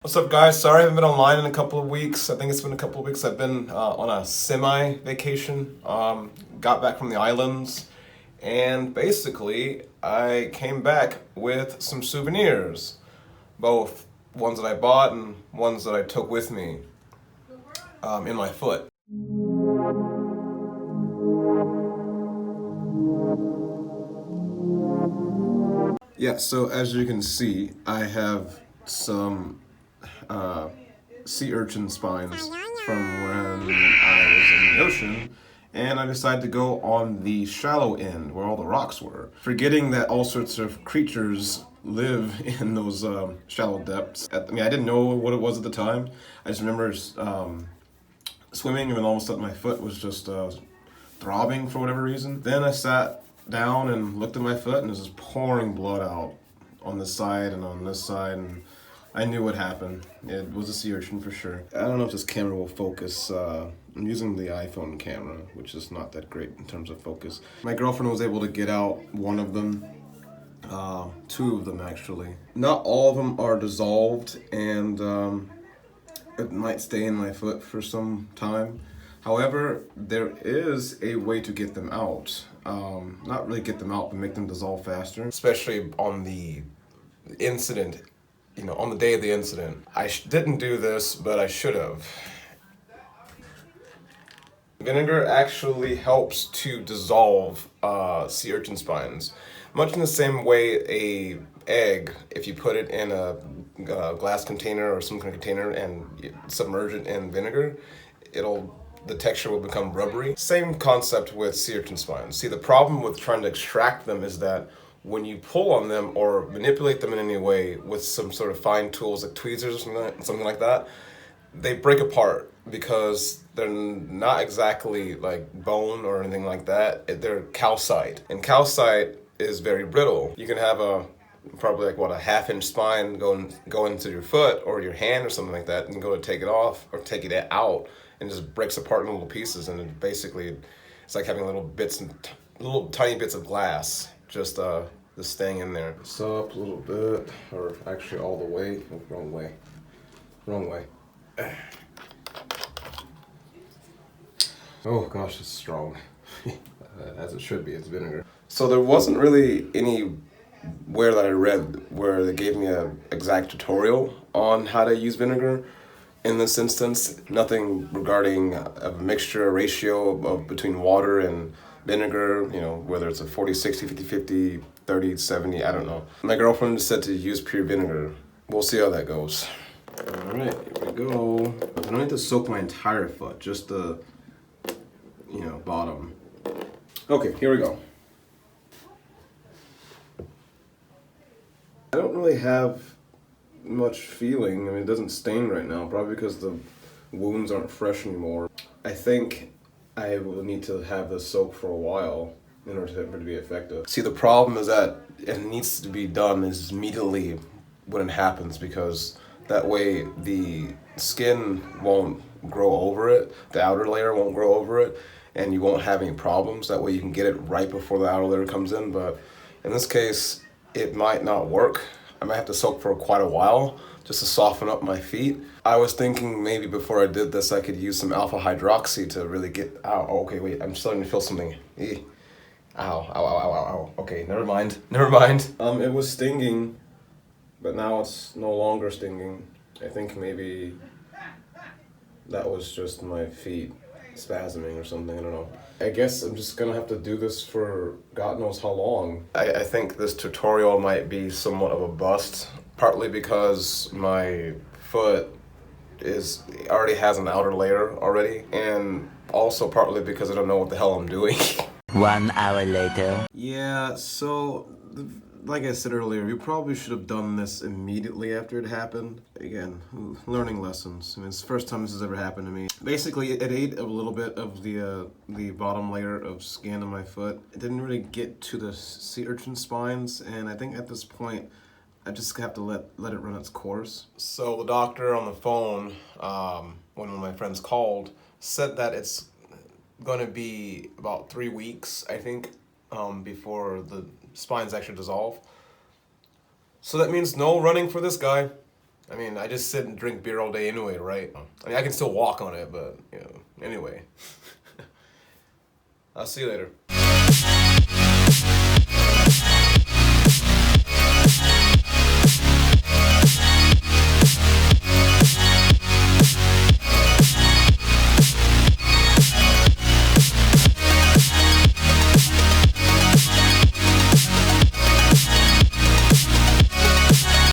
What's up, guys? Sorry I haven't been online in a couple of weeks. I think it's been a couple of weeks. I've been on a semi-vacation. Got back from the islands, and basically I came back with some souvenirs, both ones that I bought and ones that I took with me in my foot. Yeah, so as you can see, I have some sea urchin spines from when I was in the ocean, and I decided to go on the shallow end where all the rocks were, forgetting that all sorts of creatures live in those shallow depths. I didn't know what it was at the time. I just remember swimming, and then all of a sudden my foot was just throbbing for whatever reason. Then I sat down and looked at my foot, and it was just pouring blood out on this side and on this side, and I knew what happened. It was a sea urchin for sure. I don't know if this camera will focus. I'm using the iPhone camera, which is not that great in terms of focus. My girlfriend was able to get out one of them, two of them actually. Not all of them are dissolved, and it might stay in my foot for some time. However, there is a way to get them out. Not really get them out, but make them dissolve faster. Especially on the incident, on the day of the incident. I didn't do this, but I should have. Vinegar actually helps to dissolve sea urchin spines. Much in the same way a egg, if you put it in a glass container or some kind of container and submerge it in vinegar, the texture will become rubbery. Same concept with sea urchin spines. See, the problem with trying to extract them is that when you pull on them or manipulate them in any way with some sort of fine tools like tweezers or something like that, they break apart because they're not exactly like bone or anything like that. They're calcite, and calcite is very brittle. You can have probably like a half-inch spine go into your foot or your hand or something like that, and go to take it off or take it out, and it just breaks apart in little pieces, and it's like having little tiny bits of glass just staying in there. So up a little bit, or actually all the way. Oh, wrong way. Oh gosh, it's strong. As it should be, it's vinegar. So there wasn't really anywhere that I read where they gave me an exact tutorial on how to use vinegar. In this instance, nothing regarding a mixture, a ratio between water and vinegar, whether it's a 40-60, 50-50, 30-70, I don't know. My girlfriend said to use pure vinegar. We'll see how that goes. All right, here we go. I don't need to soak my entire foot, just the, bottom. Okay, here we go. I don't really have much feeling. it doesn't stain right now, probably because the wounds aren't fresh anymore. I think I will need to have this soak for a while in order for it to be effective. See, the problem is that it needs to be done is immediately when it happens, because that way the skin won't grow over it, the outer layer won't grow over it, and you won't have any problems. That way you can get it right before the outer layer comes in, but in this case, it might not work. I might have to soak for quite a while just to soften up my feet. I was thinking maybe before I did this, I could use some alpha hydroxy to really get out. Oh, okay, wait, I'm starting to feel something. Ow, ow, ow, ow, ow. Okay, never mind. It was stinging, but now it's no longer stinging. I think maybe that was just my feet spasming or something, I don't know. I guess I'm just gonna have to do this for God knows how long. I think this tutorial might be somewhat of a bust, partly because my foot already has an outer layer already, and also partly because I don't know what the hell I'm doing. 1 hour later. Yeah, so like I said earlier, you probably should have done this immediately after it happened. Again, learning lessons. It's the first time this has ever happened to me. Basically, it ate a little bit of the bottom layer of skin on my foot. It didn't really get to the sea urchin spines, and I think at this point, I just have to let it run its course. So the doctor on the phone, when one of my friends called, said that it's going to be about 3 weeks, I think, before the spines actually dissolve. So that means no running for this guy. I mean, I just sit and drink beer all day anyway, right? I mean, I can still walk on it, but, you know, anyway. I'll see you later.